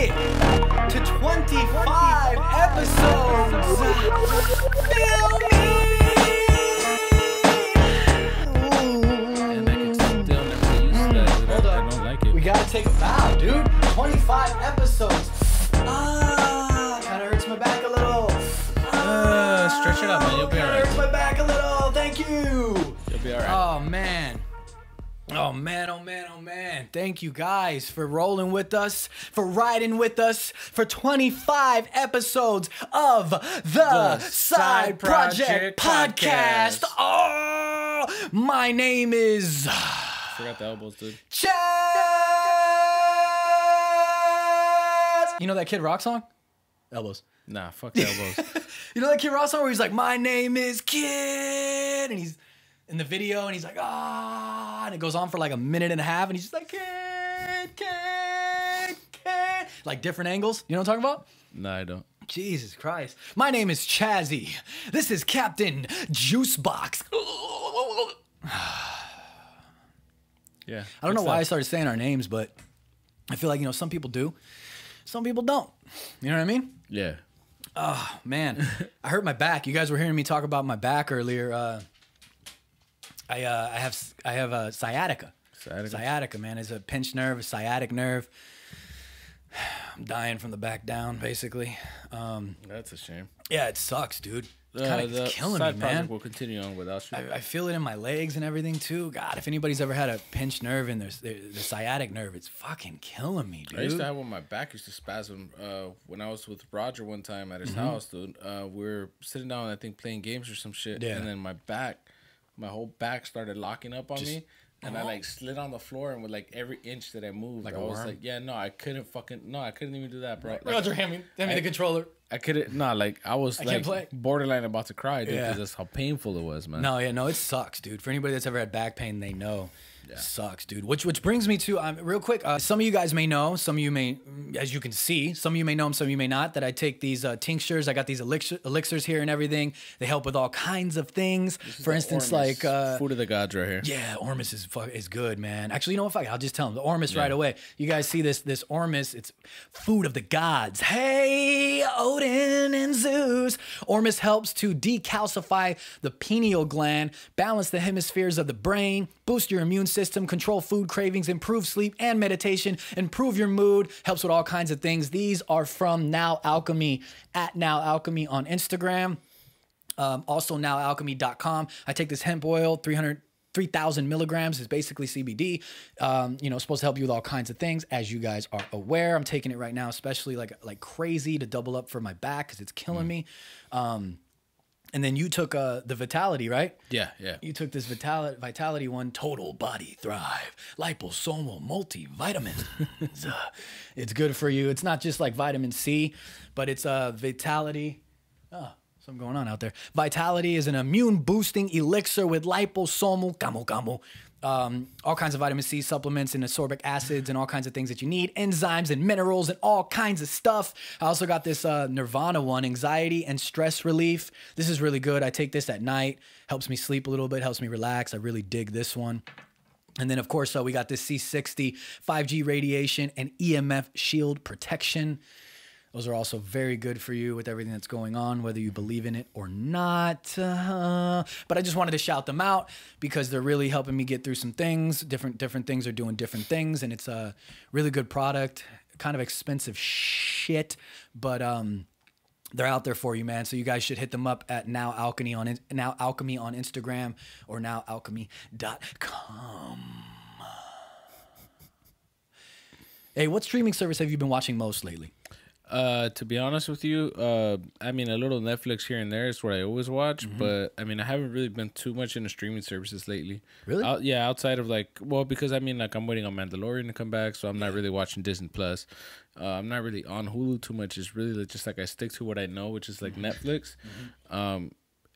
it to 25 episodes. Feel me? And I can still never get used to that. Hold up. I don't like it. We gotta take a bow, dude. 25 episodes. Kinda hurts my back a little. Stretch it out, man. You'll be alright. Hurts my back a little. Thank you. You'll be alright. Oh, man. Oh, man, oh, man, oh, man. Thank you guys for rolling with us, for riding with us for 25 episodes of the Side Project Podcast. Oh, my name is... Forgot the elbows, dude. Chaz! You know that Kid Rock song? Elbows. Nah, fuck the elbows. You know that Kid Rock song where he's like, my name is Kid, and he's in the video and he's like, and it goes on for like a minute and a half and he's just like, Kid, like different angles. You know what I'm talking about? No, I don't. Jesus Christ. My name is Chazzy. This is Captain Juicebox. Yeah. I don't know why I started saying our names, but I feel like, you know, some people do. Some people don't. You know what I mean? Yeah. Oh, man. I hurt my back. You guys were hearing me talk about my back earlier. I have sciatica. Sciatica, man. It's a pinched nerve, a sciatic nerve. I'm dying from the back down, basically. That's a shame. Yeah, it sucks, dude. It's kind of killing me, man. Project will continue on without you. I feel it in my legs and everything too. God, if anybody's ever had a pinched nerve in the sciatic nerve, it's fucking killing me, dude. I used to have when my back used to spasm when I was with Roger one time at his house, dude. We were sitting down, I think, playing games or some shit, and then my whole back started locking up on me. And I like slid on the floor, and with like every inch that I moved, like I was like, yeah, no, I couldn't even do that, bro. Like, Roger, hand me the controller. I couldn't, like I was like borderline about to cry, dude, because that's how painful it was, man. No, it sucks, dude. For anybody that's ever had back pain, they know. It sucks, dude. Which brings me to real quick. Some of you guys may know, some of you may, as you can see, some of you may know them, some of you may not. That I take these tinctures. I got these elixirs here and everything. They help with all kinds of things. For instance, Ormus, like food of the gods right here. Yeah, Ormus is good, man. Actually, you know what? I'll just tell them the Ormus right away. You guys see this Ormus? It's food of the gods. Hey, Odin and Zeus. Ormus helps to decalcify the pineal gland, balance the hemispheres of the brain, boost your immune system, control food cravings, improve sleep and meditation, improve your mood, helps with all kinds of things. These are from Now Alchemy, at Now Alchemy on Instagram. Also nowalchemy.com. I take this hemp oil, 3,000 milligrams is basically CBD. You know, supposed to help you with all kinds of things, as you guys are aware. I'm taking it right now, especially like crazy to double up for my back because it's killing me. And then you took the Vitality, right? Yeah. You took this Vitality one, Total Body Thrive, liposomal multivitamin. It's good for you. It's not just like vitamin C, but it's Vitality. Oh, something going on out there. Vitality is an immune boosting elixir with liposomal all kinds of vitamin C supplements and ascorbic acids and all kinds of things that you need, enzymes and minerals and all kinds of stuff. I also got this Nirvana one, anxiety and stress relief. This is really good. I take this at night, helps me sleep a little bit, helps me relax. I really dig this one. And then, of course, we got this C60 5G radiation and EMF shield protection. Those are also very good for you with everything that's going on, whether you believe in it or not. But I just wanted to shout them out because they're really helping me get through some things. Different things are doing different things, and it's a really good product. Kind of expensive shit, but they're out there for you, man. So you guys should hit them up at Now Alchemy on Instagram or nowalchemy.com. Hey, what streaming service have you been watching most lately? To be honest with you, I mean, a little Netflix here and there is what I always watch, but I mean, I haven't really been too much into streaming services lately. Really? Yeah, outside of like, well, because I mean, like I'm waiting on Mandalorian to come back, so I'm not really watching Disney Plus. I'm not really on Hulu too much. It's really just like I stick to what I know, which is like Netflix, and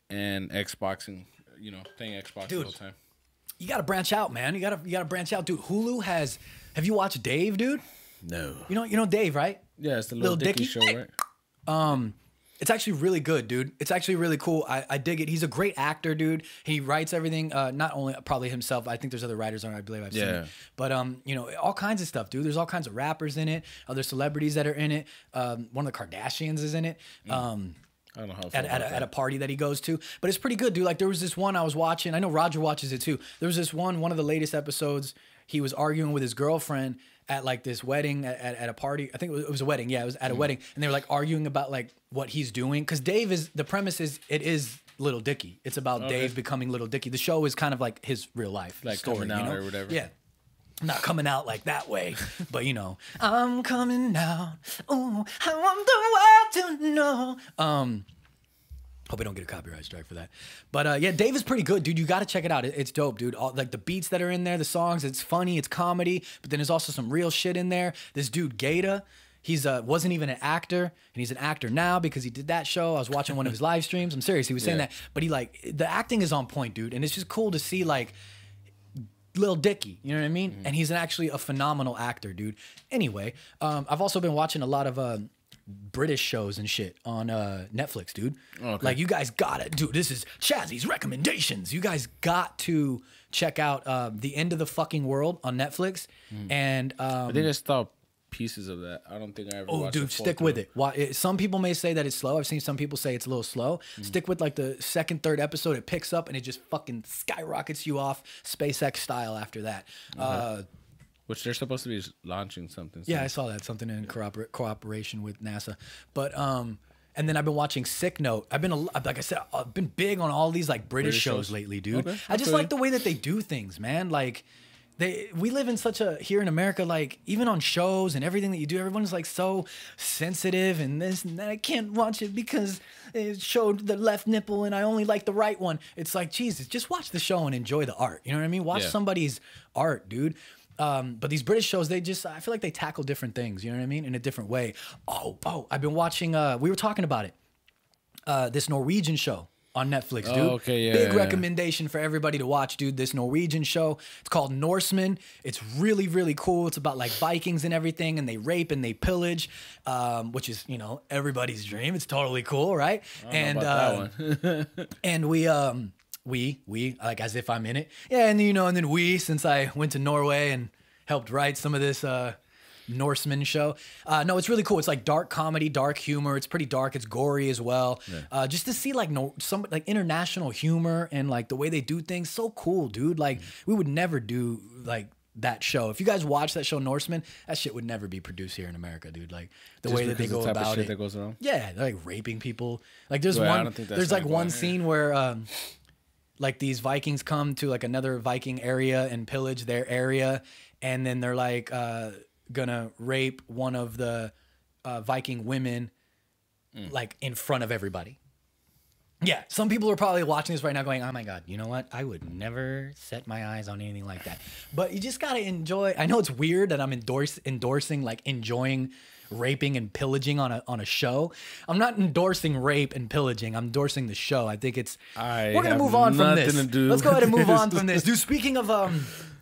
Xbox, and you know, playing Xbox the whole time. You gotta branch out, man. You gotta branch out, dude. Hulu has. Have you watched Dave, dude? No. You know Dave, right? Yeah, it's the little Dicky show, right? It's actually really good, dude. It's actually really cool. I dig it. He's a great actor, dude. He writes everything, not only probably himself. I think there's other writers on it, I believe I've seen it. But, you know, all kinds of stuff, dude. There's all kinds of rappers in it, other celebrities that are in it. One of the Kardashians is in it. I don't know how at a party that he goes to. But it's pretty good, dude. Like, there was this one I was watching. I know Roger watches it, too. There was this one of the latest episodes. He was arguing with his girlfriend at like this wedding at a party. I think it was a wedding. Yeah, it was at a wedding. And they were like arguing about like what he's doing. Because Dave is, the premise is, it is Little Dicky. It's about Dave becoming Little Dicky. The show is kind of like his real life like story, coming out, you know? or whatever. Yeah. Not coming out like that way, but you know, I'm coming out. Oh, I want the world to know. Hope we don't get a copyright strike for that. But yeah, Dave is pretty good, dude. You got to check it out. It's dope, dude. Like the beats that are in there, the songs, it's funny, it's comedy, but then there's also some real shit in there. This dude, Gata, he's wasn't even an actor, and he's an actor now because he did that show. I was watching one of his live streams. I'm serious. He was saying that. But he like, the acting is on point, dude. And it's just cool to see like Lil Dicky, you know what I mean? And he's actually a phenomenal actor, dude. Anyway, I've also been watching a lot of British shows and shit on Netflix, dude. Like, you guys gotta, dude, this is Chazzy's recommendations. You guys got to check out The End of the Fucking World on Netflix. And I think I saw pieces of that. I don't think I ever watched it. Dude, stick with it. Some people may say that it's slow. I've seen some people say it's a little slow. Stick with like the second, third episode. It picks up and it just fucking skyrockets you off SpaceX style after that. Which they're supposed to be launching something. Yeah, I saw that. Something in cooperation with NASA. But and then I've been watching Sick Note. I've been, like I said, I've been big on all these like British shows lately, dude. Okay. I just like the way that they do things, man. Like we live in such a, here in America, like even on shows and everything that you do, everyone's like so sensitive and this and that. I can't watch it because it showed the left nipple and I only like the right one. It's like, Jesus, just watch the show and enjoy the art. You know what I mean? Watch somebody's art, dude. But these British shows, I feel like they tackle different things, you know what I mean? In a different way. I've been watching, we were talking about it. This Norwegian show on Netflix, dude. Okay, yeah. Big recommendation for everybody to watch, dude. This Norwegian show. It's called Norseman. It's really, really cool. It's about like Vikings and everything, and they rape and they pillage, which is, you know, everybody's dream. It's totally cool, right? And that one. And we like, as if I'm in it. Yeah, and you know, and then since I went to Norway and helped write some of this Norseman show. No, it's really cool. It's like dark comedy, dark humor. It's pretty dark. It's gory as well. Just to see like some like international humor and like the way they do things, so cool, dude. Like we would never do like that show. If you guys watch that show Norseman, that shit would never be produced here in America, dude. Like the way that they go about it. That goes around? Yeah, they're like raping people. Like there's like one scene where like these Vikings come to like another Viking area and pillage their area, and then they're like gonna rape one of the Viking women like in front of everybody. Yeah, some people are probably watching this right now going, oh my God, you know what? I would never set my eyes on anything like that. But you just gotta enjoy. I know it's weird that I'm endorsing like enjoying raping and pillaging on a show. I'm not endorsing rape and pillaging. I'm endorsing the show. I think it's we're gonna move on from this. Let's go ahead and move on from this. Dude, speaking of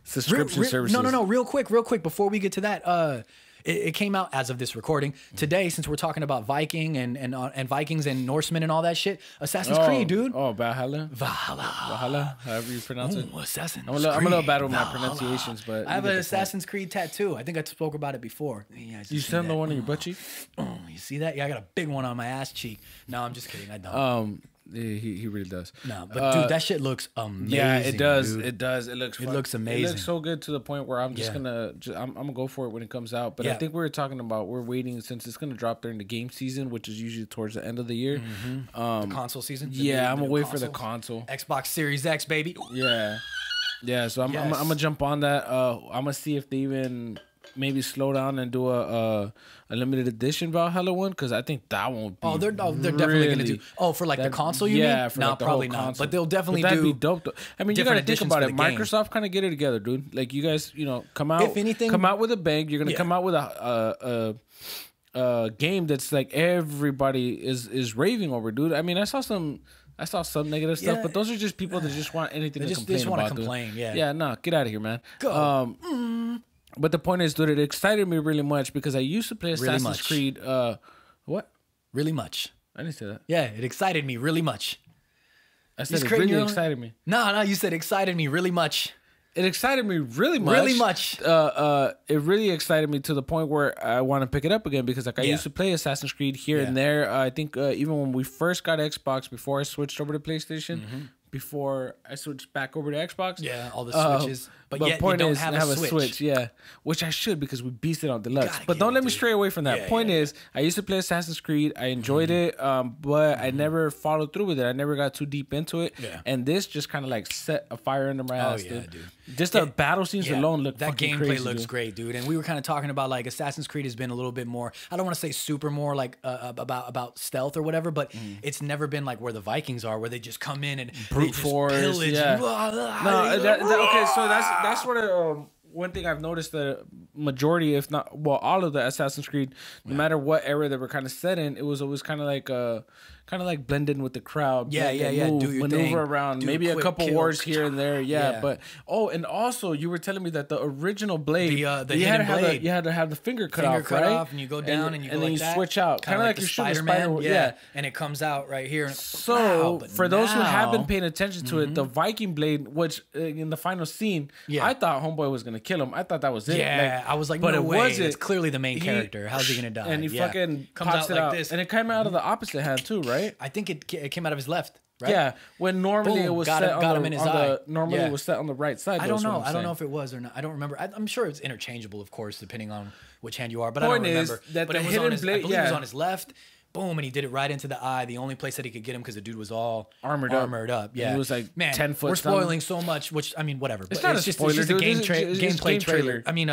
subscription services. No, real quick before we get to that, it came out as of this recording today, since we're talking about Viking and Vikings and Norsemen and all that shit. Assassin's Creed, dude. Oh, Valhalla, however you pronounce it. Assassin's I'm a little bad with my pronunciations, but I have an Assassin's Creed tattoo. I think I spoke about it before. Yeah, you still have the one on your butt cheek? Oh, you see that? Yeah, I got a big one on my ass cheek. No, I'm just kidding. I don't. He really does. No, but dude, that shit looks amazing. Yeah, it does. Dude. It does. It looks amazing. It looks so good to the point where I'm just gonna I'm gonna go for it when it comes out. But I think we're waiting since it's gonna drop during the game season, which is usually towards the end of the year. The console season. I'm gonna wait for the console. Xbox Series X, baby. Yeah. So I'm gonna jump on that. I'm gonna see if they even maybe slow down and do a limited edition Valhalla one, because I think that won't be. They're definitely gonna do. Oh, for like the console, you mean? For no, like the probably whole not. console. But they'll definitely that'd do. Be dope. Though. I mean, you gotta think about it. Microsoft kind of get it together, dude. Like you guys, come out. If anything, come out with a bang. You're gonna come out with a game that's like everybody is raving over, dude. I mean, I saw some negative stuff, but those are just people that just want anything to complain about. They just want to complain, Yeah, no, get out of here, man. Go. But the point is, dude, it excited me really much because I used to play Assassin's Creed. What? Really much. I didn't say that. Yeah, it excited me really much. I said it really excited me. No, you said excited me really much. It excited me really much. Really much. It really excited me to the point where I want to pick it up again because like I used to play Assassin's Creed here and there. I think even when we first got Xbox, before I switched over to PlayStation, before I switched back over to Xbox. Yeah, all the switches. But yet point you don't have a Switch. Yeah, which I should because we beasted on Deluxe. But don't let me stray away from that. Yeah, point is, I used to play Assassin's Creed. I enjoyed it, but I never followed through with it. I never got too deep into it. Yeah. And this just kind of like set a fire under my ass, dude. Just the battle scenes alone look fucking crazy. That gameplay looks great, dude. And we were kind of talking about like Assassin's Creed has been a little bit more, I don't want to say super more like about stealth or whatever, but it's never been like where the Vikings are, where they just come in and brute force. Yeah. Okay, so that's what one thing I've noticed, the majority, if not all of the Assassin's Creed, no matter what era they were kind of set in, it was always kind of like blend in with the crowd. Yeah. Do your maneuver thing. Around, maybe a couple wars here and there. Yeah, but and also you were telling me that the original blade, you had to have the finger cut off, and you go down and you go then like you that. switch out, kind of like you're shooting Spider-Man. Yeah, and it comes out right here. So for those who have been paying attention to it, the Viking blade, which in the final scene, I thought Homeboy was gonna kill him. I thought that was it. Yeah, I was like, but no way. It's clearly the main character. How's he gonna die? And he fucking comes out like this, and it came out of the opposite hand too, right? I think it came out of his left. Right? Yeah, when normally it was set on his eye. Normally it was set on the right side. I don't know. I don't know if it was or not. I don't remember. I'm sure it's interchangeable, of course, depending on which hand you are. But I don't remember. But it was on his, I believe it was on his left. Boom, and he did it right into the eye. The only place that he could get him because the dude was all armored up. Yeah, he was like 10 foot. We're spoiling so much, which I mean, whatever. It's not a spoiler. It's just a gameplay trailer. I mean,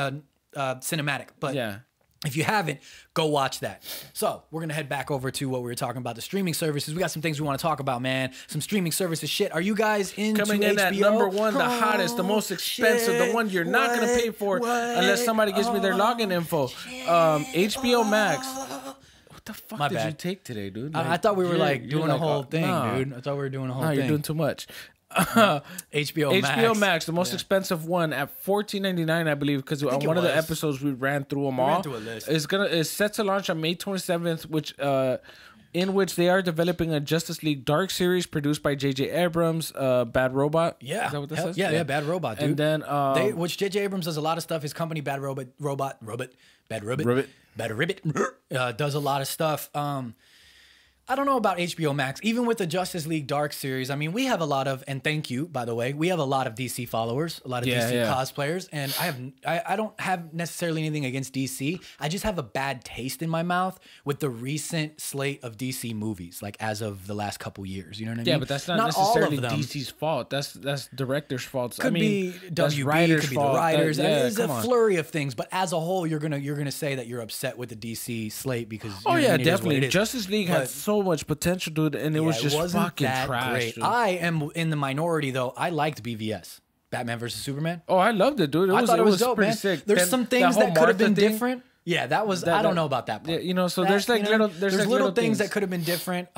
cinematic. But yeah. If you haven't, go watch that. So we're gonna head back over to what we were talking about, the streaming services. We got some things we want to talk about, man. Some streaming services shit. Are you guys into coming in HBO? At number one, the hottest, the most expensive, the one you're not gonna pay for unless somebody gives me their login info. HBO Max. What the fuck did you take today, dude? Like, I thought we were like doing a whole thing, dude. I thought we were doing a whole thing. You're doing too much. HBO Max, the most expensive one at $14.99, I believe, because on one of the episodes we ran through them all. Ran through a list. It's set to launch on May 27th, in which they are developing a Justice League Dark series produced by J.J. Abrams, Bad Robot. Yeah, is that what this says? Yeah, Bad Robot, dude. And then which J.J. Abrams does a lot of stuff. His company, Bad Robot, does a lot of stuff. I don't know about HBO Max. Even with the Justice League Dark series, I mean, we have a lot of, and thank you, by the way, we have a lot of DC followers, a lot of DC cosplayers, and I don't have necessarily anything against DC. I just have a bad taste in my mouth with the recent slate of DC movies, like as of the last couple years. You know what I mean? Yeah, but that's not necessarily DC's fault. That's directors' fault. Could be WB, could be the writers. There's a flurry of things, but as a whole, you're gonna say that you're upset with the DC slate because definitely Justice League had so much potential, dude, and it was just fucking trash. I am in the minority though. I liked BVS, Batman versus Superman. Oh, I loved it, dude. I thought it was dope, pretty man. sick. There's some things that could have been different. Yeah, that was. I don't know about that part. Yeah, so there's like little things that could have been different.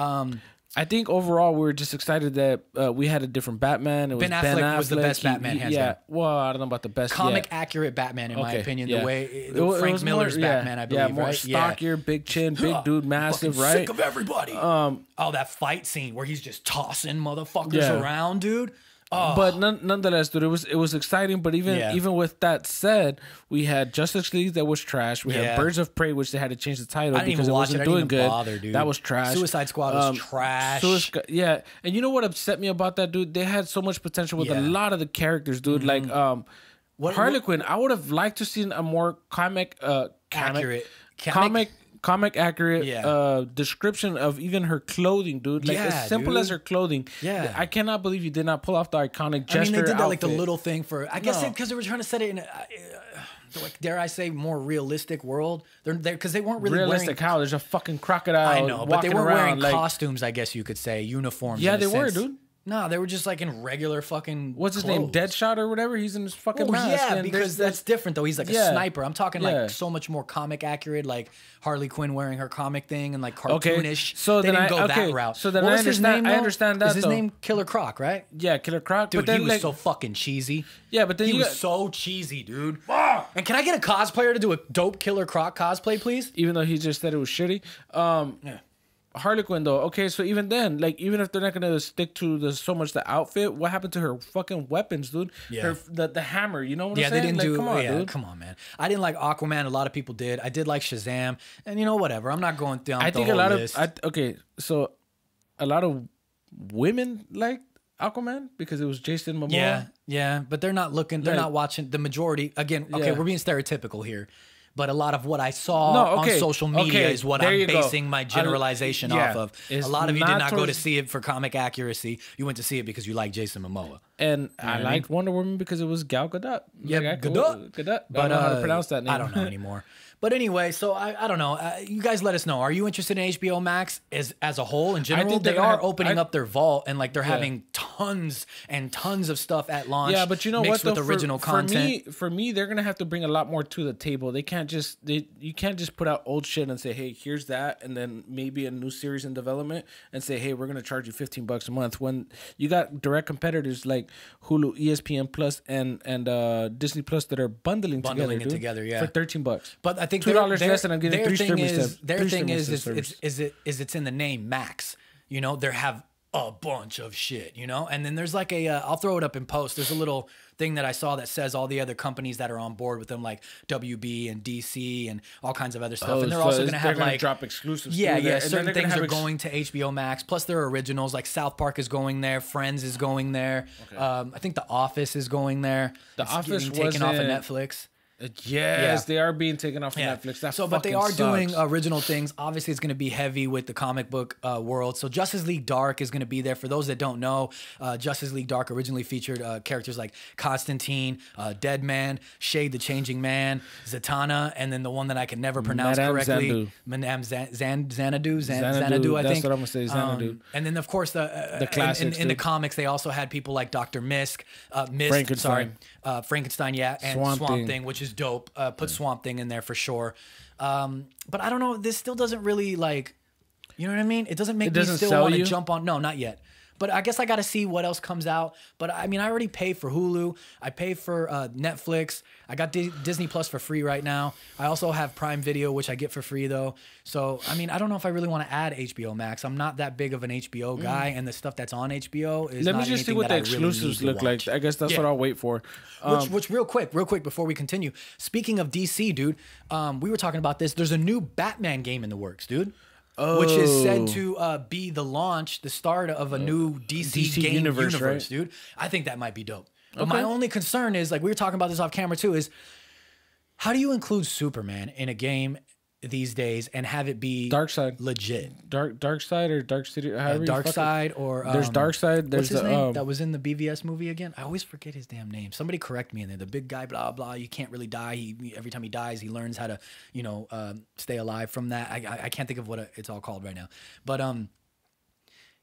I think overall we were just excited that we had a different Batman. It was Ben Affleck was the best Batman, hands down. Well, I don't know about the best. Comic accurate Batman, in my opinion. The way Frank Miller's Batman, I believe, more stockier, big chin, big dude, massive, right? Sick of everybody. That fight scene where he's just tossing motherfuckers around, dude. Oh. But nonetheless, dude, it was exciting. But even with that said, we had Justice League that was trash. We had Birds of Prey, which they had to change the title because it wasn't doing good. Dude. That was trash. Suicide Squad was trash. And you know what upset me about that, dude? They had so much potential with a lot of the characters, dude. Mm-hmm. Like Harley Quinn, I would have liked to see a more comic accurate description of even her clothing, dude. Like as simple as her clothing. Yeah, I cannot believe you did not pull off the iconic gesture. I mean, they did that outfit. like the little thing for. I guess because they were trying to set it in. Like, dare I say, more realistic world? They're because they weren't really realistic. Wearing, how there's a fucking crocodile. I know, but they weren't wearing like, costumes. I guess you could say uniforms. Yeah, they were, dude. No, they were just like in regular fucking. What's his name? Deadshot or whatever. He's in his fucking mask. Yeah, because that's different though. He's like a sniper. I'm talking like so much more comic accurate, like Harley Quinn wearing her comic thing and like cartoonish. Okay. So they didn't go that route. So then I understand that. Is his name Killer Croc, right? Yeah, Killer Croc. Dude, but then, he was so fucking cheesy. Yeah, but then he was so cheesy, dude. And can I get a cosplayer to do a dope Killer Croc cosplay, please? Even though he just said it was shitty. Harley Quinn though. Okay, so even then, like even if they're not gonna stick to so much the outfit, what happened to her fucking weapons, dude? Yeah. The hammer. You know what I'm saying? They didn't like, do. Come on, dude. Come on, man. I didn't like Aquaman. A lot of people did. I did like Shazam, and whatever. I'm not going down. I the think whole a lot list. of so a lot of women like Aquaman because it was Jason Momoa. Yeah, but they're not looking. They're not watching. The majority, again. Okay, we're being stereotypical here. But a lot of what I saw on social media is what I'm basing my generalization off of. A lot of you did not go to see it for comic accuracy. You went to see it because you like Jason Momoa. And I liked Wonder Woman because it was Gal Gadot. Yeah, like, Gadot. But I don't know how to pronounce that name. I don't know anymore. But anyway, so I don't know. You guys let us know. Are you interested in HBO Max as a whole in general? They are opening up their vault and like they're having tons and tons of stuff at launch. Yeah, but you know mixed what? With original content. For me, they're gonna have to bring a lot more to the table. They can't just you can't just put out old shit and say, hey, here's that, and then maybe a new series in development and say, hey, we're gonna charge you $15 a month. When you got direct competitors like Hulu, ESPN Plus, and Disney Plus that are bundling it together, yeah, for $13. But I think $2 less, and I'm getting three streaming subs. Their thing is it's in the name Max. You know, they have a bunch of shit. You know, and then there's like I'll throw it up in post. There's a little thing that I saw that says all the other companies that are on board with them, like WB and DC and all kinds of other stuff. And they're also going to have like drop exclusives. Yeah. Certain things are going to HBO Max. Plus, their originals like South Park is going there, Friends is going there. Okay. I think The Office is going there. The Office getting taken off of Netflix. Yes, they are being taken off of Netflix. But they are doing original things. Obviously, it's going to be heavy with the comic book world. So Justice League Dark is going to be there. For those that don't know, Justice League Dark originally featured characters like Constantine, Deadman, Shade the Changing Man, Zatanna, and then the one that I can never pronounce correctly, Madame Xanadu, I think. That's what I'm going to say, Xanadu. And then, of course, the classics. In the comics, they also had people like Dr. Mist, Frankenstein. Frankenstein, and Swamp Thing, which is dope. Put Swamp Thing in there for sure. But I don't know. This still doesn't really like, you know what I mean? It doesn't make me still want to jump on. No, not yet. But I guess I got to see what else comes out. But I mean, I already pay for Hulu. I pay for Netflix. I got Disney Plus for free right now. I also have Prime Video, which I get for free though. So, I mean, I don't know if I really want to add HBO Max. I'm not that big of an HBO guy, and the stuff that's on HBO is Let not me just see what the exclusives look like. I guess that's what I'll wait for. Which real quick before we continue. Speaking of DC, dude, we were talking about this. There's a new Batman game in the works, dude. Which is said to be the start of a new DC game universe, right? Dude. I think that might be dope. But my only concern is, like we were talking about this off camera too, is how do you include Superman in a game these days and have it be Darkseid legit? Darkseid or Dark City? Darkseid or there's Darkseid. There's what's his name that was in the BVS movie again? I always forget his damn name. Somebody correct me in there. The big guy, blah blah. You can't really die. Every time he dies, he learns how to stay alive from that. I can't think of what it's all called right now. But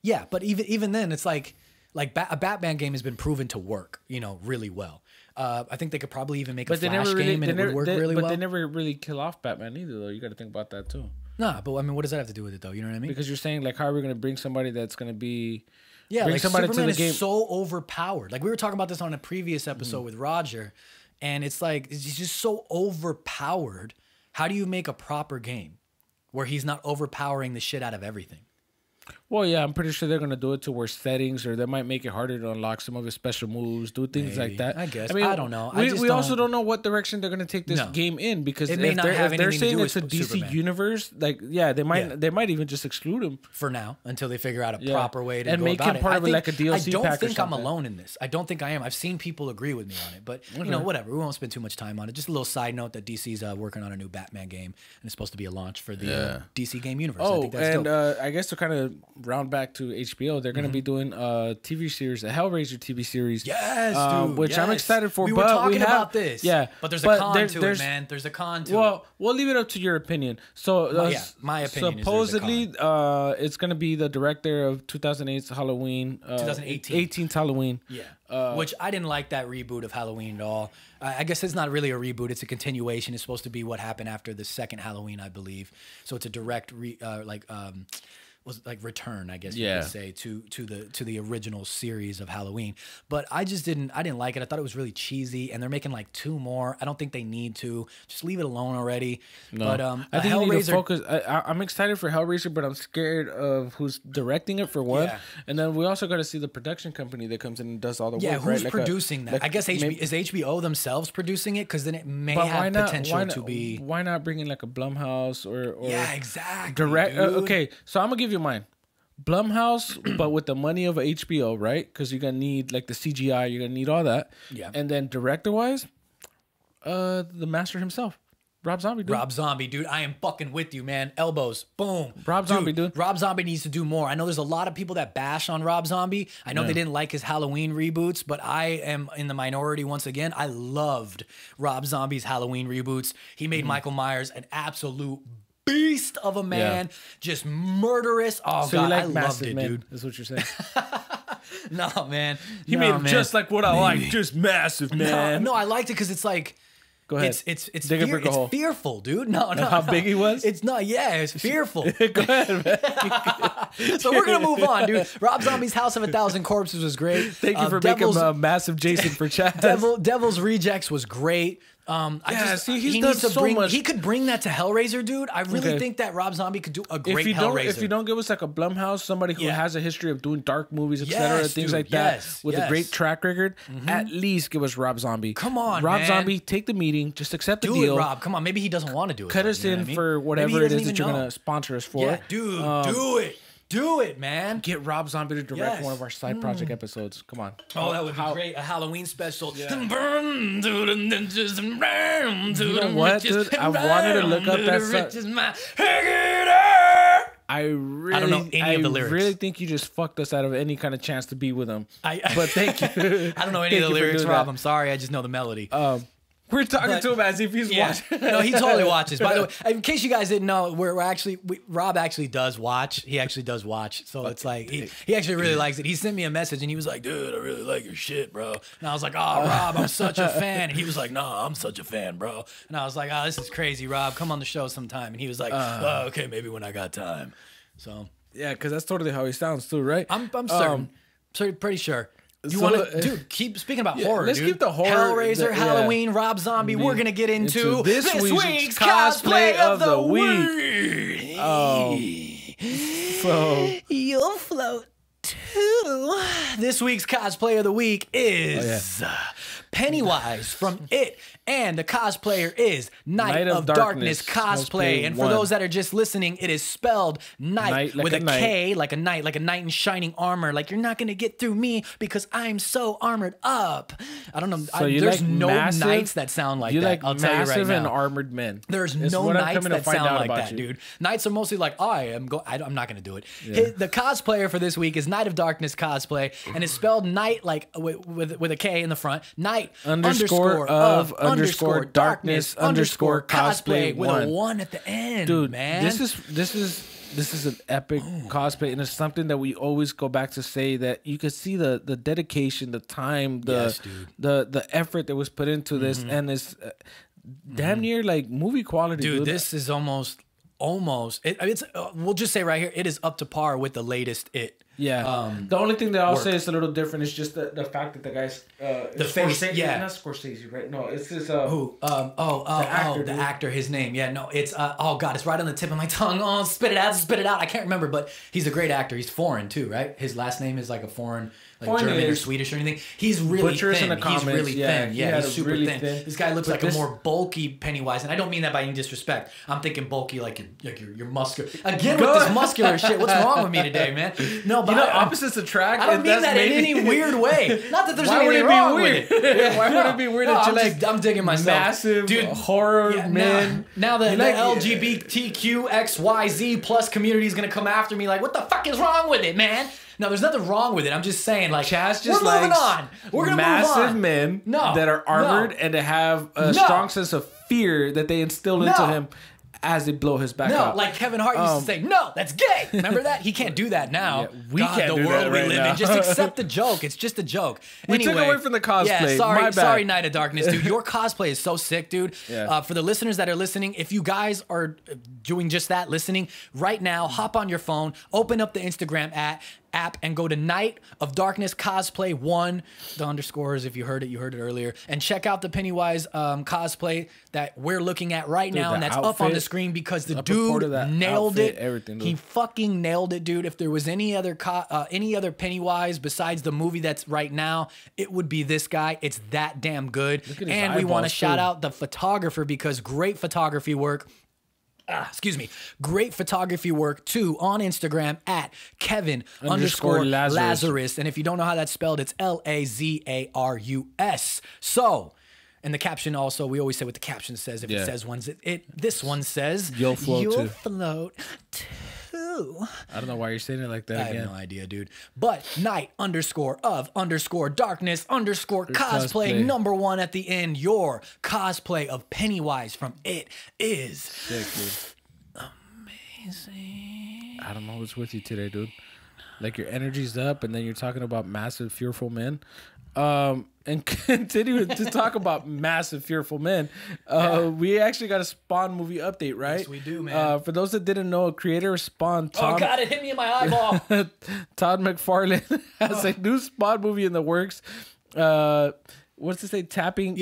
yeah. But even then, it's like a Batman game has been proven to work, really well. I think they could probably even make a Flash game and it would work really well. But they never really kill off Batman either, though. You got to think about that too. Nah, but I mean, what does that have to do with it, though? You know what I mean? Because you're saying, like, how are we going to bring somebody that's going to be... Yeah, like Superman is so overpowered. Like, we were talking about this on a previous episode with Roger, and it's like, he's just so overpowered. How do you make a proper game where he's not overpowering the shit out of everything? Well, yeah, I'm pretty sure they're gonna do it to where settings, or they might make it harder to unlock some of his special moves, do things like that. I guess. I mean, I don't know. We also don't know what direction they're gonna take this game in, because if they're saying it's a DC Superman universe, like they might even just exclude him for now until they figure out a proper way to and go make him part of like a DLC. I don't think I'm alone in this. I don't think I am. I've seen people agree with me on it, but whatever. We won't spend too much time on it. Just a little side note that DC's working on a new Batman game, and it's supposed to be a launch for the DC game universe. Oh, I think that's and dope. I guess to kind of round back to HBO, they're going to be doing a TV series, a Hellraiser TV series. Yes, dude. Which I'm excited for. We were talking about this. Yeah. But there's a con to it, man. There's a con to it. Well, we'll leave it up to your opinion. So, my opinion supposedly, it's going to be the director of 2008's Halloween. 18th Halloween. Yeah. Which I didn't like that reboot of Halloween at all. I guess it's not really a reboot. It's a continuation. It's supposed to be what happened after the second Halloween, I believe. So it's a direct was like return, I guess you Yeah. could say, to the original series of Halloween. But I didn't like it. I thought it was really cheesy, and they're making like 2 more. I don't think they need to. Just leave it alone already. No. But I think you need to Hellraiser. focus. I'm excited for Hellraiser, but I'm scared of who's directing it for one. Yeah. And then we also got to see the production company that comes in and does all the Yeah, work. who's right? producing that? I guess is HBO themselves producing it? Because then it may have potential to be. Why not bring in like a Blumhouse or Yeah, exactly. direct? dude. Okay, so I'm gonna give you mine. Blumhouse, but with the money of HBO, right? Because you're gonna need like the CGI, you're gonna need all that. Yeah. And then director wise, the master himself, Rob Zombie, dude. Rob Zombie, dude. I am fucking with you, man. Elbows. Boom. Rob Zombie, dude. Rob Zombie needs to do more. I know there's a lot of people that bash on Rob Zombie. I know they didn't like his Halloween reboots, but I am in the minority once again. I loved Rob Zombie's Halloween reboots. He made Michael Myers an absolute beast of a man. Just murderous. Oh, So God, you like I loved massive it, men, dude. is what you're saying. No, man. He made him just like what I like, just massive, man. No, I liked it because it's like, Go ahead. It's Dig a brick a it's hole. fearful, dude. No. How big he was? It's not. Yeah, it's fearful. Go ahead, man. So we're gonna move on, dude. Rob Zombie's House of a Thousand Corpses was great. Thank you for making a massive Jason for chat. Devil's Rejects was great. He's he done needs to so bring. much. He could bring that to Hellraiser, dude. I really think that Rob Zombie could do a great Hellraiser. If you don't give us like a Blumhouse, somebody who has a history of doing dark movies, etc., Yes, things dude, like that, yes, with a great track record, at least give us Rob Zombie. Come on, Rob man. Zombie, take the meeting, just accept the do deal. it, Rob. Come on. Maybe he doesn't want to do it. Cut though, us you know in what I mean? for Maybe whatever he it doesn't is that even you're know. gonna sponsor us for. Yeah, dude, do it. Do it, man. Get Rob Zombie to direct Yes. one of our side project episodes. Come on. Oh, that would be great. A Halloween special. Yeah. And burn to the ninjas and round to You know the what, riches dude? I and wanted to look up round that to the song. riches, my Haggadah. I don't know any of the lyrics. really think you just fucked us out of any kind of chance to be with them. But thank you. I don't know any of the lyrics, Rob. I'm sorry. I just know the melody. We're talking to him as if he's watching. No, he totally watches. By the way, in case you guys didn't know, Rob actually does watch. He actually does watch. So it's like he actually really likes it. He sent me a message and he was like, "Dude, I really like your shit, bro." And I was like, "Oh, Rob, I'm such a fan." And he was like, "No, I'm such a fan, bro." And I was like, "Oh, this is crazy, Rob. Come on the show sometime." And he was like, "Oh, okay, maybe when I got time." So Yeah, because that's totally how he sounds too, right? I'm certain, pretty sure. You so, want to, dude? Keep speaking about horror. let's dude. keep the horror. Hellraiser, Halloween, Rob Zombie. We're gonna get into this week's cosplay of the week. So you'll float too. This week's cosplay of the week is Pennywise from It, and the cosplayer is Night of Darkness cosplay. And for those that are just listening, it is spelled night like with a a knight. K, like a knight in shining armor. Like, you're not gonna get through me because I'm so armored up. I don't know. So you there's like no massive- knights that sound like you that. like I'll tell you right massive and now. armored men. There's It's no what I'm knights coming to that find sound out like about that, you. dude. Knights are mostly like, I'm not gonna do it. The cosplayer for this week is Night of Darkness cosplay, and it's spelled night like with a K in the front. Night Underscore of underscore darkness underscore cosplay with a 1. 1 at the end, Dude, man. this is an epic cosplay, and it's something that we always go back to say that you could see the dedication, the time, the effort that was put into this, and it's damn near like movie quality, dude. This is almost. It's we'll just say right here, it is up to par with the latest It. Yeah. The only thing that I'll say is a little different is just the fact that the guy's the face, not Scorsese, right? No, it's this who? The actor, his name. Yeah, no, it's oh god, it's right on the tip of my tongue. Oh, spit it out. I can't remember, but he's a great actor. He's foreign too, right? His last name is like a foreign German or Swedish or anything. He's really thin. He's really thin. Yeah, he's super really thin. This guy looks like a more bulky Pennywise, and I don't mean that by any disrespect. I'm thinking bulky like you're muscular. Again with this muscular shit. What's wrong with me today, man? No, but opposites attract. I don't mean that in any weird way. Not that there's anything wrong with it. Why would it be weird that you're like I'm digging myself. Massive horror men. Now the LGBTQXYZ plus community is gonna come after me like, what the fuck is wrong with it, man? No, there's nothing wrong with it. I'm just saying, like, Chaz just we're moving likes on. We're gonna massive move on. men that are armored and to have a strong sense of fear that they instill into him. as they blow his back No, out. like Kevin Hart used to say, no, that's gay. Remember that? He can't do that now. Yeah, we can't the do world that we right live now. in. Just accept the joke. It's just a joke. We took away from the cosplay. Yeah, sorry, My bad. sorry, Night of Darkness, dude. Your cosplay is so sick, dude. Yeah. For the listeners that are listening, if you guys are doing just that, listening right now, hop on your phone, open up the Instagram app and go to Night of Darkness Cosplay 1, the underscores, if you heard it earlier, and check out the Pennywise cosplay that we're looking at right now, and that's up on the screen because the dude nailed it. Everything, he fucking nailed it, dude. If there was any other Pennywise besides the movie that's right now, it would be this guy. It's that damn good. And we want to shout out the photographer because great photography work. Great photography work too on Instagram at Kevin_Lazarus. And if you don't know how that's spelled, it's Lazarus. So, and the caption also, we always say what the caption says. If it says this one says, you'll float too. I don't know why you're saying it like that again. I have no idea, dude. But Night_of_darkness_cosplay #1 at the end. Your cosplay of Pennywise from It is sick, dude. Amazing. I don't know what's with you today, dude. Like your energy's up, and then you're talking about massive, fearful men. And continuing to talk about massive, fearful men, we actually got a Spawn movie update, right? Yes, we do, man. For those that didn't know, creator of Spawn, oh God, it hit me in my eyeball. Todd McFarlane has a new Spawn movie in the works. What's to say? Tapping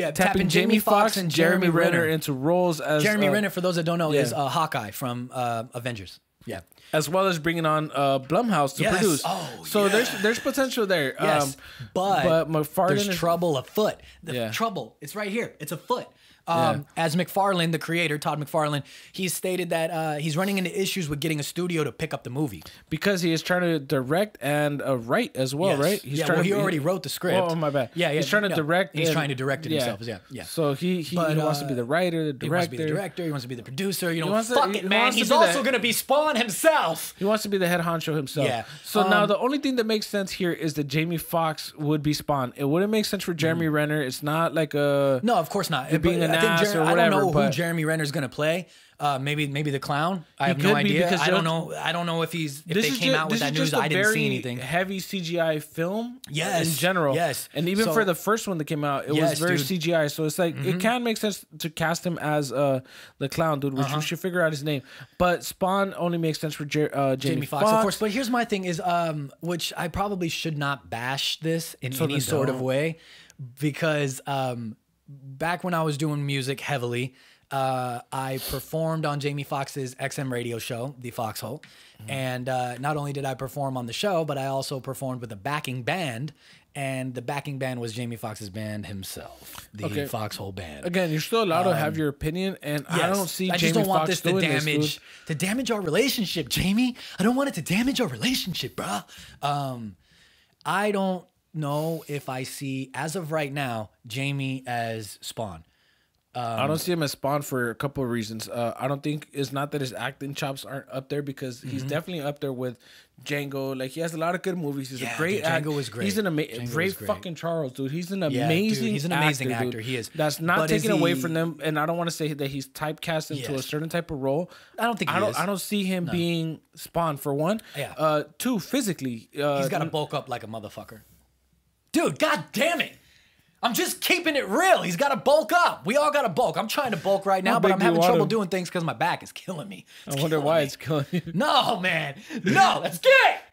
Jamie Foxx and Jeremy Renner into roles as Jeremy Renner. For those that don't know, is Hawkeye from Avengers. Yeah. As well as bringing on Blumhouse to produce. So there's potential there. Yes, but McFarlane there's trouble afoot. Trouble, it's right here. It's afoot. As McFarlane, the creator, Todd McFarlane, he's stated that he's running into issues with getting a studio to pick up the movie. Because he is trying to direct and write as well, right? He already wrote the script. Oh, my bad. Yeah, he's trying to direct. He's trying to direct it himself. Yeah. So he wants to be the writer, the director. He wants to be the director. He wants to be the producer. You know, fuck it, man. He's also going to be Spawn himself. He wants to be the head honcho himself. Yeah. So now the only thing that makes sense here is that Jamie Foxx would be Spawn. It wouldn't make sense for Jeremy Renner. It's not like a... No, of course not. Being an ass or whatever. I don't know who Jeremy Renner's gonna play. Maybe the clown. I have no idea. I don't know. I don't know if they came out with that news. I didn't see anything. Heavy CGI film. Yes. In general. Yes. And even for the first one that came out, it was very CGI. So it's like it can make sense to cast him as the clown, dude. Which we should figure out his name. But Spawn only makes sense for Jamie Foxx, of course. But here's my thing: is which I probably should not bash this in any sort of way, because back when I was doing music heavily. I performed on Jamie Foxx's XM radio show, The Foxhole. And not only did I perform on the show, but I also performed with a backing band. And the backing band was Jamie Foxx's band himself, the Foxhole Band. Again, you're still allowed to have your opinion, and I don't see Jamie Foxx doing this to damage our relationship, Jamie. I don't want it to damage our relationship, bro. I don't know if I see, as of right now, Jamie as Spawn. I don't see him as Spawn for a couple of reasons. I don't think it's not that his acting chops aren't up there, because he's definitely up there with Django. Like, he has a lot of good movies. He's a great actor. Django was great. He's an amazing Ray fucking Charles, dude. He's an amazing he's an amazing actor. He is. That's not taken away from them, and I don't want to say that he's typecast into a certain type of role. I don't think he is. I don't see him being Spawn, for one. Yeah. Two, physically. He's got to bulk up like a motherfucker. Dude, god damn it. I'm just keeping it real. He's got to bulk up. We all got to bulk. I'm trying to bulk right now, but I'm having trouble doing things because my back is killing me. I wonder why it's killing you. No, man. No, that's gay.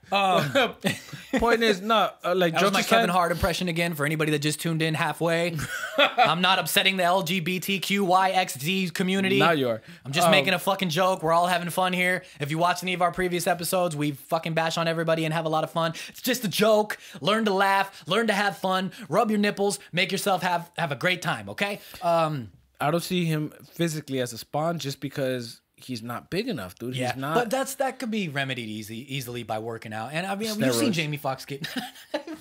Point is, not like that was my Kevin Hart impression again for anybody that just tuned in halfway. I'm not upsetting the LGBTQYXZ community. Now you are. I'm just making a fucking joke. We're all having fun here. If you watch any of our previous episodes, we fucking bash on everybody and have a lot of fun. It's just a joke. Learn to laugh. Learn to have fun. Rub your nipples. Make yourself have a great time. Okay. I don't see him physically as a Spawn just because he's not big enough, dude. Yeah, he's not. But that could be remedied easily by working out. And I mean, you've seen Jamie Foxx get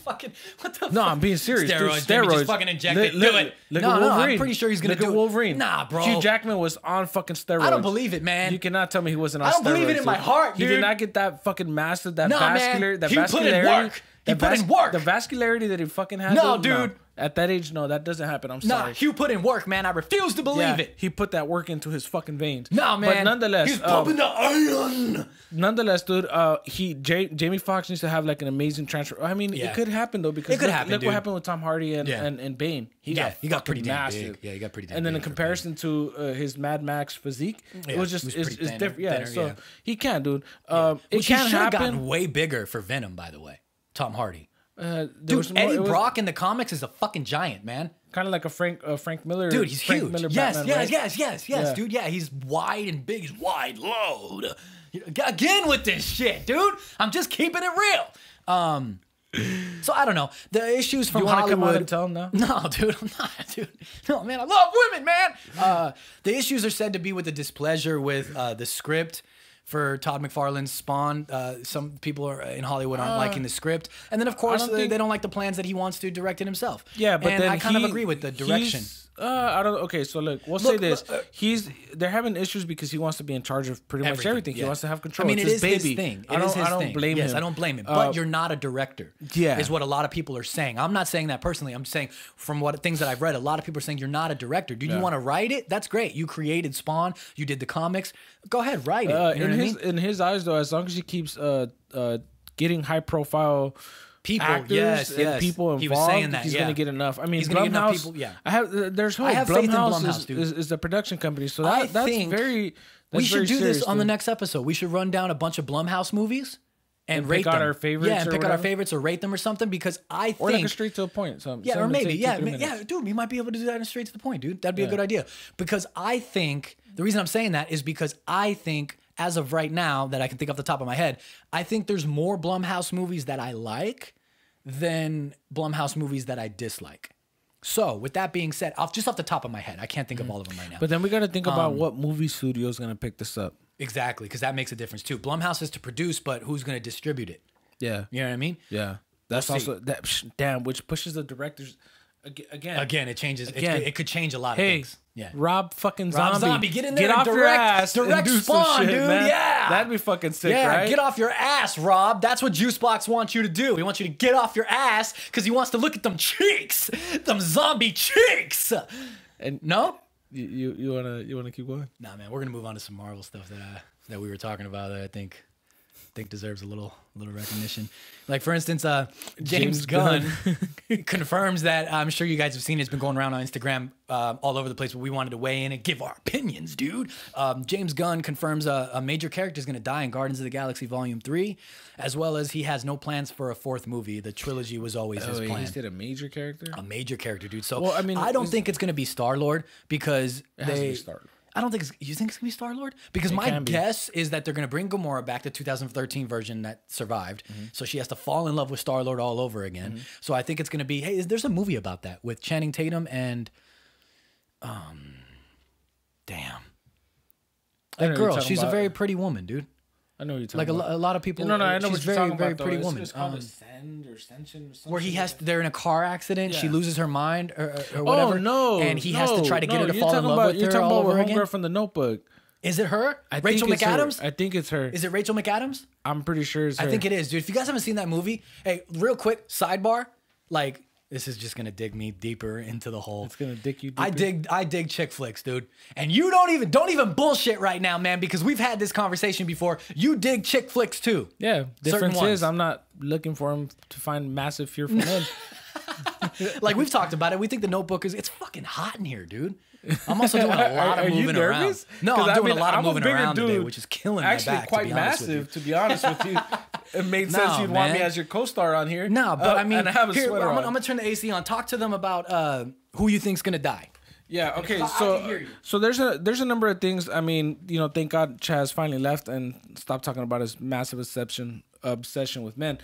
fucking what the? No, I'm being serious. Steroids. Dude, steroids. Just fucking inject it. Do it. Look at Wolverine. I'm pretty sure he's gonna do it. Wolverine. Nah, bro. Hugh Jackman was on fucking steroids. I don't believe it, man. You cannot tell me he wasn't on steroids. I don't believe it in my heart, dude. He did not get that fucking massive, that vascular, man. That he vascularity. Put in work. He put in work. The vascularity that he fucking has. No, dude. At that age, no, that doesn't happen. I'm sorry. Nah, Hugh put in work, man. I refuse to believe it. He put that work into his fucking veins. Nah, man. But nonetheless, he's pumping the iron. Nonetheless, dude, Jamie Foxx needs to have like an amazing transfer. I mean, it could happen though because look what happened with Tom Hardy and Bane. He got pretty massive. Big. Yeah, he got pretty damn and then big in comparison to his Mad Max physique, it was just it's different. Yeah, so he can, dude. It can happen. Gotten way bigger for Venom, by the way. Tom Hardy. Dude, Eddie Brock in the comics is a fucking giant, man. Kind of like a Frank Miller. Dude, he's Frank huge. Miller Yes, Batman, right? Dude. Yeah, he's wide and big. He's wide load. Again with this shit, dude. I'm just keeping it real. So I don't know. The issues from Hollywood. You want to come out and tell him now? No, dude, I'm not, dude. No, man, I love women, man. The issues are said to be with the displeasure with the script for Todd McFarlane's Spawn. Some people in Hollywood aren't liking the script. And then, of course, they don't like the plans that he wants to direct it himself. Yeah, but then I kind of agree with the direction. I don't. Okay, so look, we'll say this: they're having issues because he wants to be in charge of pretty much everything. He wants to have control. I mean, it's his baby. His thing. I don't blame him. I don't blame him. But you're not a director. Yeah, is what a lot of people are saying. I'm not saying that personally. I'm saying from what things that I've read, a lot of people are saying you're not a director. Do you want to write it? That's great. You created Spawn. You did the comics. Go ahead, write it. In his eyes, though, as long as he keeps getting high profile people, actors and people involved, he was saying that, he's going to get enough. I mean, he's going to get enough people. Yeah, there's hope. I have faith in Blumhouse dude. is the production company, so that's very. We should do serious, this on the next episode. We should run down a bunch of Blumhouse movies and rate pick out them. our favorites. Yeah, and pick out our favorites or rate them or something because I think. Or like a straight to the point. Yeah, or maybe. Yeah, dude, we might be able to do that in straight to the point, dude. That'd be a good idea. Because I think the reason I'm saying that is because I think as of right now that I can think off the top of my head, I think there's more Blumhouse movies that I like than Blumhouse movies that I dislike. So, with that being said, just off the top of my head, I can't think of all of them right now. But then we got to think about what movie studio is going to pick this up. Exactly, because that makes a difference too. Blumhouse is to produce, but who's going to distribute it? Yeah. You know what I mean? Yeah. That's also, which pushes the directors, again, it changes. It could change a lot of things. Yeah. Rob Zombie, get in there, get off your ass, direct Spawn, shit, dude. Man. Yeah, that'd be fucking sick, right? Get off your ass, Rob. That's what Juicebox wants you to do. He wants you to get off your ass because he wants to look at them cheeks, them zombie cheeks. And no, you wanna keep going? Nah, man, we're gonna move on to some Marvel stuff that we were talking about that I think deserves a little recognition. Like, for instance, James Gunn confirms that, I'm sure you guys have seen it's been going around on Instagram all over the place, but we wanted to weigh in and give our opinions, dude. James Gunn confirms a major character is going to die in Guardians of the Galaxy Volume 3, as well as he has no plans for a fourth movie. The trilogy was always his plan. He said a major character? A major character, dude. So, well, I mean, I don't think it's going to be Star-Lord because it has to be Star-Lord. I don't think you think it's gonna be Star-Lord? Because my guess is that they're gonna bring Gamora back, the 2013 version that survived. So she has to fall in love with Star-Lord all over again. So I think it's gonna be, hey, there's a movie about that with Channing Tatum and damn. That girl, she's a very pretty woman, dude. I know what you're talking about. Like a lot of people. No, I know she's what you're very, talking very about, pretty though. woman. It's called Ascend or Ascension or something. Where they're in a car accident. Yeah. She loses her mind or whatever. Oh, no. And he has to try to get her to fall in love with her. You're talking all about over again. Homegirl from The Notebook. Is it her? I Rachel McAdams? I think it's her. Is it Rachel McAdams? I'm pretty sure it's her. I think it is, dude. If you guys haven't seen that movie, hey, real quick, sidebar, like, this is just gonna dig me deeper into the hole. It's gonna dig you deeper. I dig chick flicks, dude. And you don't even bullshit right now, man, because we've had this conversation before. You dig chick flicks too. Yeah. Difference is I'm not looking for him to find massive fear from men. Like, we've talked about it. We think The Notebook it's fucking hot in here, dude. I'm also doing a lot of moving around. No, I'm doing a lot of moving around today, which is killing my back. Actually, quite massive, to be honest with you. It made sense you'd want me as your co-star on here. No, but I mean, and I have a sweater on. I'm gonna turn the AC on. Talk to them about who you think's gonna die. Yeah. Okay. So there's a number of things. I mean, thank God Chaz finally left and stopped talking about his massive obsession with men.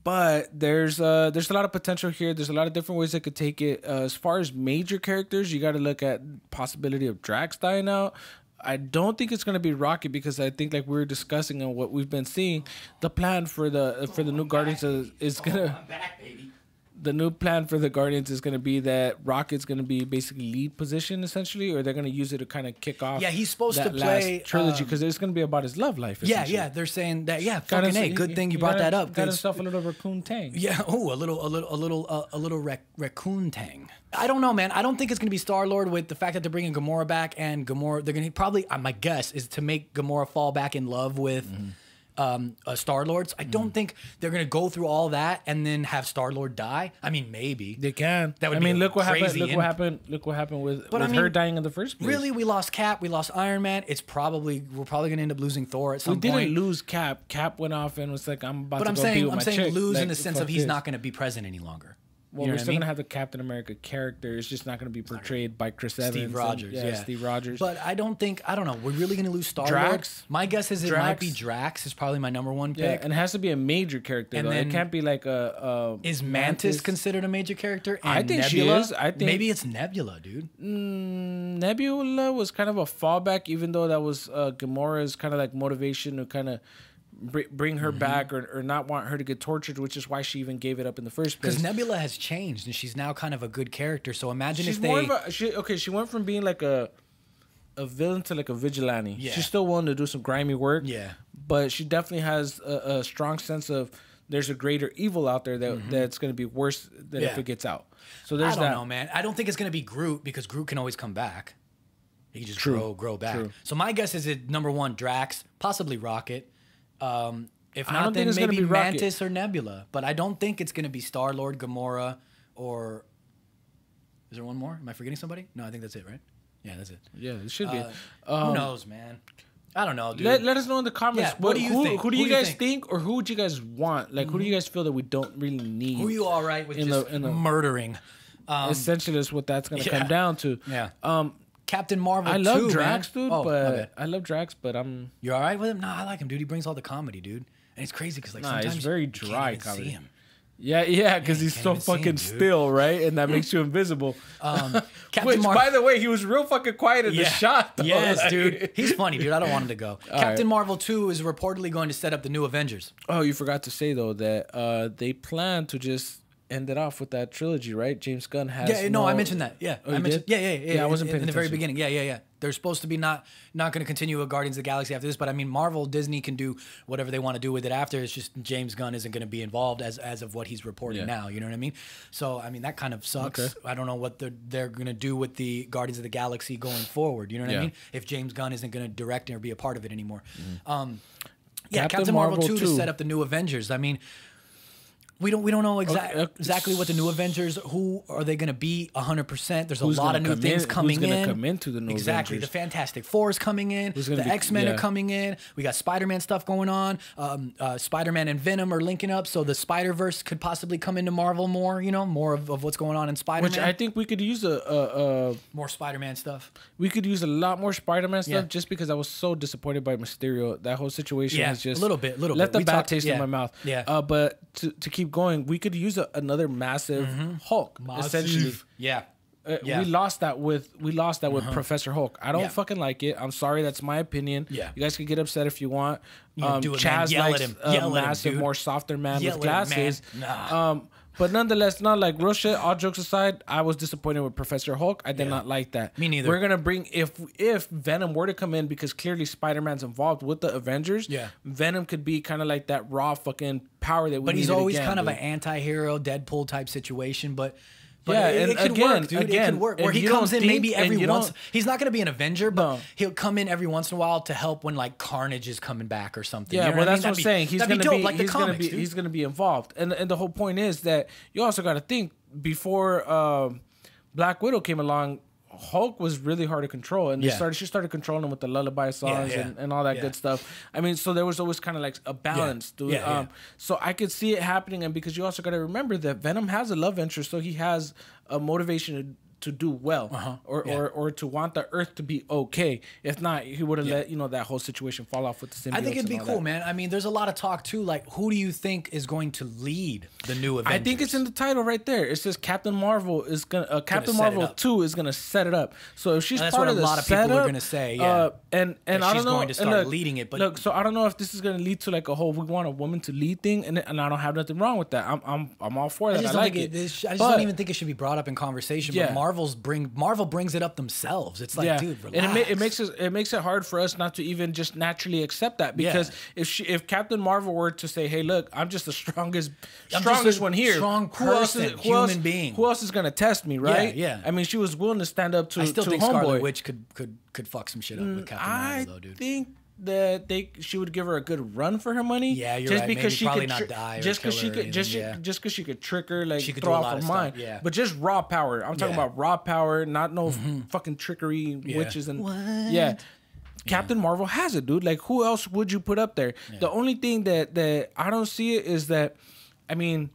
But there's a lot of potential here. There's a lot of different ways they could take it. As far as major characters, you got to look at possibility of Drax dying out. I don't think it's going to be Rocket because I think, like we were discussing and what we've been seeing, the plan for the new Guardians is going to... I'm back, baby. the new plan for the Guardians is going to be that Rocket's going to be basically lead position essentially, or they're going to use it to kind of kick off. Yeah, he's supposed to that play last trilogy because it's going to be about his love life. Yeah. They're saying that. Yeah, fucking hey, good thing you brought that up. Got himself a little raccoon tang. Yeah. Oh, a little raccoon tang. I don't know, man. I don't think it's going to be Star-Lord with the fact that they're bringing Gamora back, and Gamora. They're going to probably. My guess is to make Gamora fall back in love with. Star-Lords. I don't think they're gonna go through all that and then have Star-Lord die. I mean, maybe they can. That would. I mean, look what happened. Crazy. Look what happened with her dying in the first place. Really, we lost Cap. We lost Iron Man. We're probably gonna end up losing Thor at some point. We didn't lose Cap. Cap went off and was like, I'm about to go be with my chick. I'm saying lose like, in the sense of he's not gonna be present any longer. Well, we're still going to have the Captain America character. It's just not going to be portrayed by Chris Evans. Steve Rogers. Yeah, Steve Rogers. But I don't know. We're really going to lose Star-Lord. Drax? My guess is it might be Drax is probably my number one pick. Yeah, and it has to be a major character, and though. Then, it can't be like a is Mantis considered a major character? And I think Nebula? she is. I think maybe it's Nebula, dude. Nebula was kind of a fallback, even though that was Gamora's kind of like motivation to kind of bring her back or not want her to get tortured, which is why she even gave it up in the first place. Because Nebula has changed and she's now kind of a good character. So imagine she's if they... more of she went from being like a villain to like a vigilante. Yeah. She's still willing to do some grimy work. Yeah. But she definitely has a strong sense of there's a greater evil out there that's going to be worse than if it gets out. So there's I don't know, man. I don't think it's going to be Groot because Groot can always come back. He can just grow back. True. So my guess is it number one, Drax, possibly Rocket. If not, then maybe Mantis or Nebula. But I don't think it's going to be Star-Lord, Gamora, or... Is there one more? Am I forgetting somebody? No, I think that's it, right? Yeah, that's it. Yeah, it should be. Who knows, man? I don't know, dude. Let us know in the comments. Yeah, what do you think? Who do you guys think, or who would you guys want? Like, who do you guys feel that we don't really need? Who are you all right with just murdering? Essentially, that's what that's going to come down to. Yeah. Captain Marvel. I love Drax, dude. But I love Drax, but I'm. You're all right with him? No, I like him, dude. He brings all the comedy, dude. And it's crazy because sometimes he's very dry you can't even see him. Yeah, because he's so fucking still, right? And that makes you invisible. Captain by the way, he was real fucking quiet in the shot. Though. Yes, dude. He's funny, dude. I don't want him to go. Captain Marvel 2 is reportedly going to set up the new Avengers. Oh, you forgot to say, though, that they plan to just end it off with that trilogy, right? James Gunn has. Yeah, no, I mentioned that. Yeah, I mentioned. Yeah. I wasn't paying in the very beginning. Yeah. They're supposed to be not going to continue with Guardians of the Galaxy after this, but I mean, Marvel, Disney can do whatever they want to do with it after. It's just James Gunn isn't going to be involved as of what he's reporting now. You know what I mean? So I mean, that kind of sucks. Okay. I don't know what they're going to do with the Guardians of the Galaxy going forward. You know what I mean? If James Gunn isn't going to direct or be a part of it anymore. Captain Marvel 2 to set up the new Avengers. I mean. We don't know exactly what the new Avengers. Who are they going to be? 100%. There's a lot of new things coming in. Who's going to come into the new Avengers? The Fantastic Four is coming in. The X-Men are coming in. We got Spider-Man stuff going on. Spider-Man and Venom are linking up, so the Spider-Verse could possibly come into Marvel more. You know, more of what's going on in Spider-Man. Which I think we could use more Spider-Man stuff. We could use a lot more Spider-Man stuff just because I was so disappointed by Mysterio. That whole situation was just a little bit. Left the bad taste in my mouth. Yeah. But to keep going, we could use another massive Hulk. Essentially, we lost that with Professor Hulk. I don't fucking like it. I'm sorry, that's my opinion. Yeah, you guys can get upset if you want. Chaz likes a massive, more softer man with glasses. But nonetheless, not like real shit. All jokes aside, I was disappointed with Professor Hulk. I did not like that. Me neither. We're gonna bring if Venom were to come in because clearly Spider-Man's involved with the Avengers. Yeah, Venom could be kind of like that raw fucking power that we. But he's always kind of an anti-hero, Deadpool type situation. But it could work, dude. It could work. Where he comes in maybe every once. He's not going to be an Avenger, but he'll come in every once in a while to help when like Carnage is coming back or something. Yeah, you know well, that's what I'm saying. He's going to be like the comics, he's going to be involved, and the whole point is that you also got to think before Black Widow came along. Hulk was really hard to control, and she started controlling him with the lullaby songs and all that good stuff. I mean, so there was always kind of like a balance, dude. So I could see it happening, and because you also got to remember that Venom has a love interest, so he has a motivation to do well, or to want the Earth to be okay. If not, he would have let that whole situation fall off with the symbiotes. I think it'd be cool, man. I mean, there's a lot of talk too. Like, who do you think is going to lead the new Avengers? I think it's in the title right there. It says Captain Marvel is gonna Captain Marvel 2 is gonna set it up. So if she's part of the setup, that's what a lot of people are gonna say. Yeah, and I don't know, going to start leading it. But look, so I don't know if this is gonna lead to like a whole we want a woman to lead thing, and I don't have nothing wrong with that. I'm all for that. I like it. I just don't even think it should be brought up in conversation. But Marvel brings it up themselves. It's like, dude, relax. And it makes it hard for us not to even just naturally accept that, because if Captain Marvel were to say, hey, look, I'm just the strongest one here, strong person, human being. Who else is gonna test me, right? Yeah. I mean, she was willing to stand up to. I still think Homeboy. Scarlet Witch could fuck some shit up with Captain Marvel, though, dude. I think that she would give her a good run for her money. Yeah, you're just right. because Maybe she probably could not die, just because she could just because she could trick her, like throw off her mind. Yeah. But just raw power. I'm talking about raw power, not no fucking trickery, witches and Captain Marvel has it, dude. Like, who else would you put up there? Yeah. The only thing that I don't see it is that, I mean,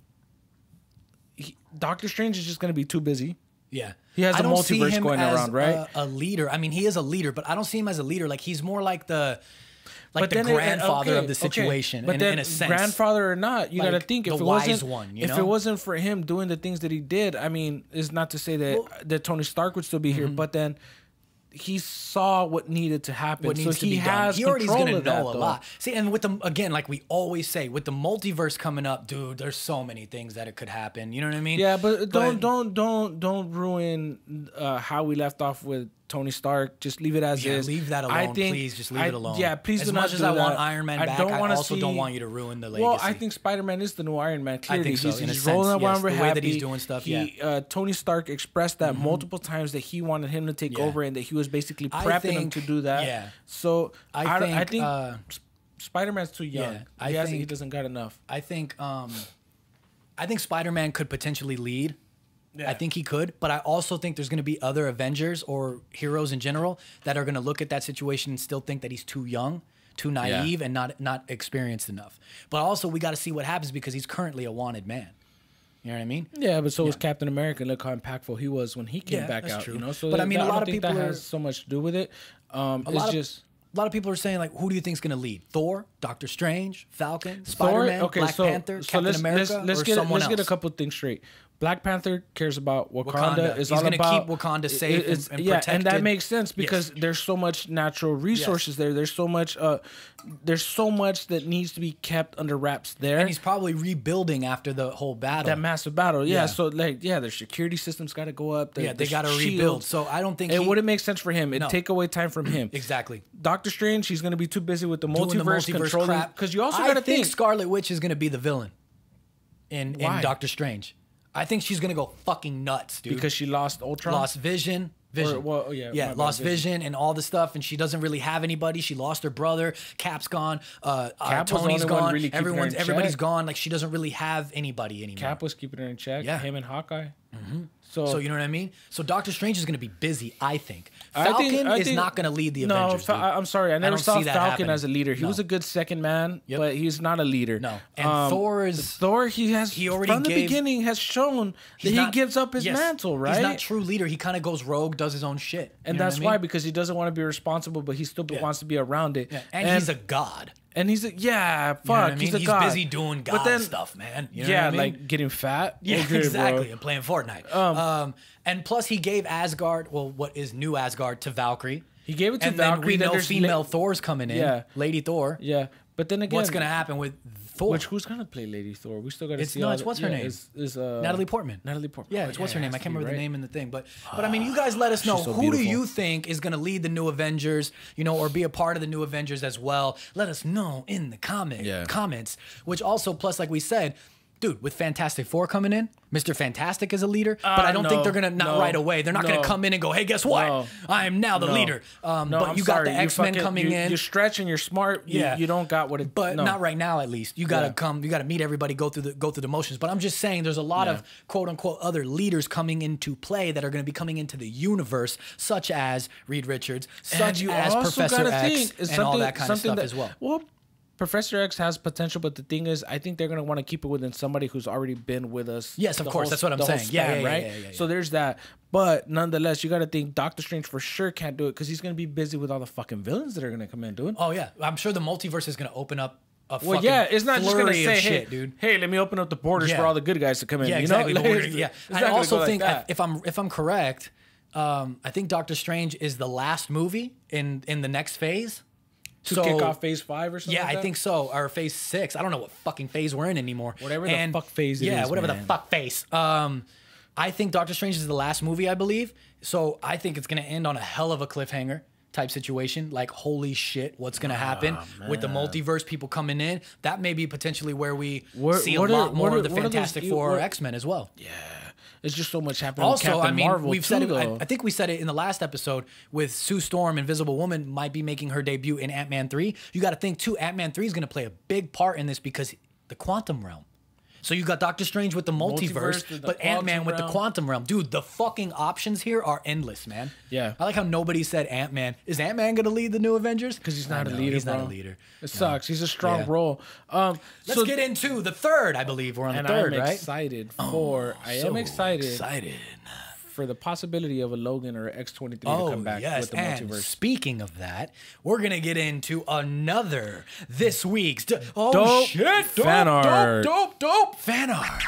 Doctor Strange is just gonna be too busy. Yeah. He has a multiverse going around, right? A leader. I mean, he is a leader, but I don't see him as a leader. Like, he's more like the grandfather of the situation. But then, in a sense, grandfather or not, you got to think if it wasn't if it wasn't for him doing the things that he did. I mean, it's not to say that Tony Stark would still be here, but then he saw what needed to happen. What needs so to he be has done. He already control going to of know that, a lot. See, and with the again, like we always say, with the multiverse coming up, dude, there's so many things that it could happen. You know what I mean? Yeah, but don't ruin how we left off with Tony Stark. Just leave it as is. Leave that alone, please. Just leave it alone. Yeah, please. As much as I want Iron Man back, I also don't want you to ruin the legacy. Well, I think Spider-Man is the new Iron Man. Clearly, I think so. He's rolling around. The way that he's doing stuff. Tony Stark expressed that multiple times that he wanted him to take over, and that he was basically prepping him to do that. Yeah. So I think Spider-Man's too young. Yeah, he doesn't got enough. I think Spider-Man could potentially lead. Yeah. I think he could, but I also think there's going to be other Avengers or heroes in general that are going to look at that situation and still think that he's too young, too naive, and not experienced enough. But also, we got to see what happens because he's currently a wanted man. You know what I mean? Yeah, but so was Captain America. Look how impactful he was when he came back out. True. You know, so but I mean, a lot of people that has so much to do with it. A lot of people are saying, like, who do you think is going to lead? Thor, Doctor Strange, Falcon, Spider-Man, Black Panther, Captain America, or someone else? Let's get a couple things straight. Black Panther cares about Wakanda. He's going to keep Wakanda safe and protected. And that makes sense because there's so much natural resources there. There's so much that needs to be kept under wraps there. And he's probably rebuilding after the whole battle. That massive battle. Yeah. So their security systems got to go up. They got to rebuild. So I don't think it wouldn't make sense for him. It'd take away time from him. Exactly. Doctor Strange, he's going to be too busy with the multiverse controlling. Because you also got to think Scarlet Witch is going to be the villain in Doctor Strange. I think she's gonna go fucking nuts, dude. Because she lost Ultron, lost Vision. Lost Vision and all the stuff, and she doesn't really have anybody. She lost her brother. Cap's gone. Tony's gone. Really everybody's gone. Like, she doesn't really have anybody anymore. Cap was keeping her in check. Yeah, him and Hawkeye. Mm-hmm. So you know what I mean? So Doctor Strange is going to be busy, I think. Falcon is not going to lead the Avengers. No, I'm sorry. I never saw Falcon as a leader. He was a good second man, but he's not a leader. No. And Thor, he already from the beginning has shown that he gives up his mantle, right? He's not true leader. He kind of goes rogue, does his own shit. And that's why, because he doesn't want to be responsible, but he still wants to be around it. Yeah. And he's a god. And he's you know he's a god. He's busy doing god stuff, man. You know what I mean? Like getting fat. Yeah, exactly. And playing Fortnite. And plus, he gave Asgard, what is New Asgard, to Valkyrie. He gave it to and Valkyrie. And then we know female Thor's coming in. Lady Thor. Yeah. But then again, what's going to happen with Thor? Who's going to play Lady Thor? We still got to see. No, it's what's her name? Natalie Portman. Natalie Portman. Yeah, it's what's her name? I can't remember the name in the thing. But I mean, you guys let us know, who do you think is going to lead the new Avengers, or be a part of the new Avengers as well? Let us know in the comments. Which also, plus, like we said, dude, with Fantastic Four coming in, Mr. Fantastic is a leader, but I don't think they're going to, right away. They're not going to come in and go, hey, guess what? I am now the leader. But you got the X-Men coming in. You're stretching, you're smart. You don't got what it... But not right now, at least. You got to come, you got to meet everybody, go through the motions. But I'm just saying there's a lot of quote-unquote other leaders coming into play that are going to be coming into the universe, such as Reed Richards, such as Professor X, and all that kind of stuff as well. Well, Professor X has potential, but the thing is, I think they're gonna want to keep it within somebody who's already been with us. Yes, of course. That's what I'm saying. Span, yeah, right. Yeah. So there's that. But nonetheless, you got to think Doctor Strange for sure can't do it because he's gonna be busy with all the fucking villains that are gonna come in, dude. Oh yeah, I'm sure the multiverse is gonna open up. Well, yeah, it's not just gonna say, shit, "Hey, dude, hey, let me open up the borders for all the good guys to come in." Yeah, you exactly. know, I also think if I'm correct, I think Doctor Strange is the last movie in the next phase. To kick off phase 5 or something. Yeah, like that? I think so. Or phase 6. I don't know what fucking phase we're in anymore. Whatever the fuck phase it is. Yeah, whatever man. the fuck phase. I think Doctor Strange is the last movie, I believe. So I think it's gonna end on a hell of a cliffhanger type situation. Like, holy shit, what's gonna happen with the multiverse? People coming in. That may be potentially where we see a lot more of the Fantastic Four or X-Men as well. Yeah. It's just so much happening. Also, with Captain Marvel we've too, said it. though. I think we said it in the last episode with Sue Storm, Invisible Woman might be making her debut in Ant-Man 3. You got to think too. Ant-Man 3 is going to play a big part in this because the quantum realm. So you got Doctor Strange with the multiverse but Ant-Man with the quantum realm. Dude, the fucking options here are endless, man. Yeah. I like how nobody said Ant-Man. Is Ant-Man going to lead the new Avengers? Because he's not a leader, He's bro. not a leader. It sucks. He's a strong role. Let's get into the third, I believe. We're on the third, right? Excited for... I am excited for the possibility of a Logan or an X-23 to come back with the multiverse. Speaking of that, we're going to get into another this week's dope fan art. Dope fan art.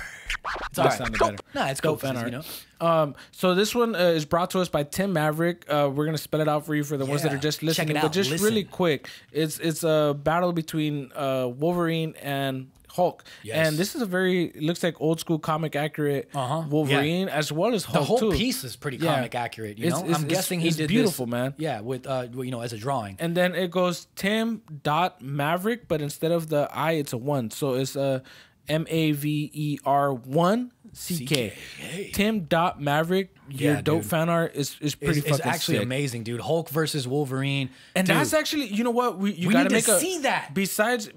It's all right. Sounded better. Nah, it's cool. Fan art. You know? So this one is brought to us by Tim Maverick. We're gonna spell it out for you for the ones that are just listening, but just really quick. It's a battle between Wolverine and Hulk, and this is looks like old school comic accurate Wolverine as well as Hulk. The whole too. piece is pretty comic accurate. You know, I'm guessing he did beautiful, this, man. Yeah, with as a drawing. And then it goes Tim.Maverick, but instead of the I, it's a 1. So it's MAVER1CK. Tim.Maverick, your dope fan art is pretty fucking actually sick. amazing, dude. Hulk versus Wolverine. And dude, that's actually, you know what? You gotta need make to see that. Besides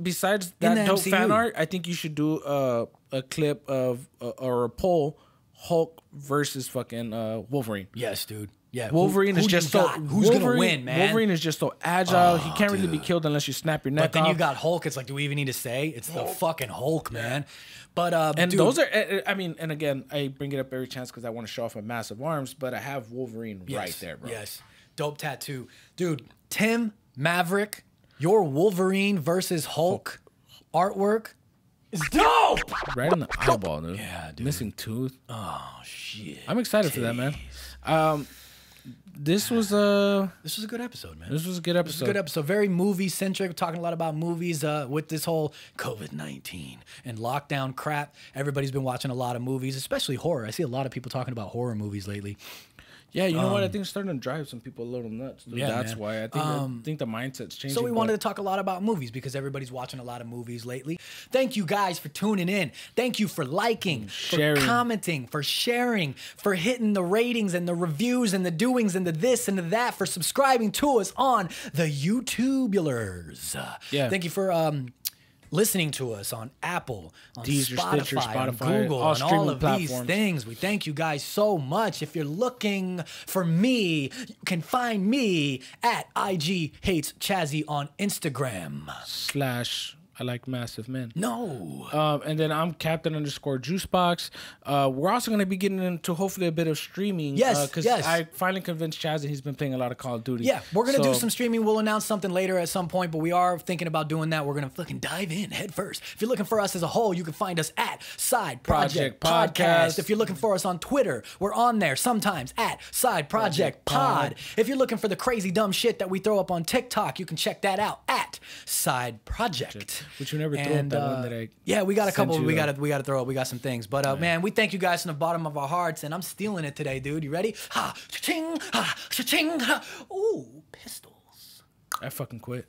that dope fan art, I think you should do a clip of or a poll, Hulk versus fucking Wolverine. Yes, dude. Yeah, Wolverine is just so who's gonna win, man? Wolverine is just so agile. He can't really be killed unless you snap your neck off. But then you got Hulk. It's like, do we even need to say? It's the fucking Hulk, man. But and dude, those are, I mean, and again, I bring it up every chance because I want to show off my massive arms. But I have Wolverine right there, bro. Yes, dope tattoo, dude. Tim Maverick, your Wolverine versus Hulk artwork is dope. Right in the eyeball, dude. Yeah, dude. Missing tooth. Oh shit. I'm excited for that, man. This was a good episode, man. This was a good episode. This was a good episode. Very movie centric. We're talking a lot about movies with this whole COVID-19 and lockdown crap. Everybody's been watching a lot of movies, especially horror. I see a lot of people talking about horror movies lately. Yeah, you know what? I think it's starting to drive some people a little nuts. Dude. Yeah, that's man. why I think the mindset's changing. So we wanted to talk a lot about movies because everybody's watching a lot of movies lately. Thank you guys for tuning in. Thank you for liking, sharing, for commenting, for sharing, for hitting the ratings and the reviews and the doings and the this and the that, for subscribing to us on the YouTubulars. Yeah. Thank you for listening to us on Apple, on Deezer, Spotify, Stitcher, on Google, all on all of platforms. these things. We thank you guys so much. If you're looking for me, you can find me at IG Hates Chazzy on Instagram. / I like massive men. No. And then I'm Captain_Juicebox. We're also going to be getting into hopefully a bit of streaming. Yes, because yes. I finally convinced Chazzy he's been playing a lot of Call of Duty. Yeah, we're going to do some streaming. We'll announce something later at some point, but we are thinking about doing that. We're going to fucking dive in head first. If you're looking for us as a whole, you can find us at Side Project Podcast. If you're looking for us on Twitter, we're on there sometimes at Side Project Pod. If you're looking for the crazy dumb shit that we throw up on TikTok, you can check that out at Side Project. Which you never threw up that one that I yeah, we got a couple. We got to to throw up. We got some things, but man, we thank you guys from the bottom of our hearts, and I'm stealing it today, dude. You ready? Ha, cha-ching, ha, cha-ching, ha. Ooh, pistols. I fucking quit.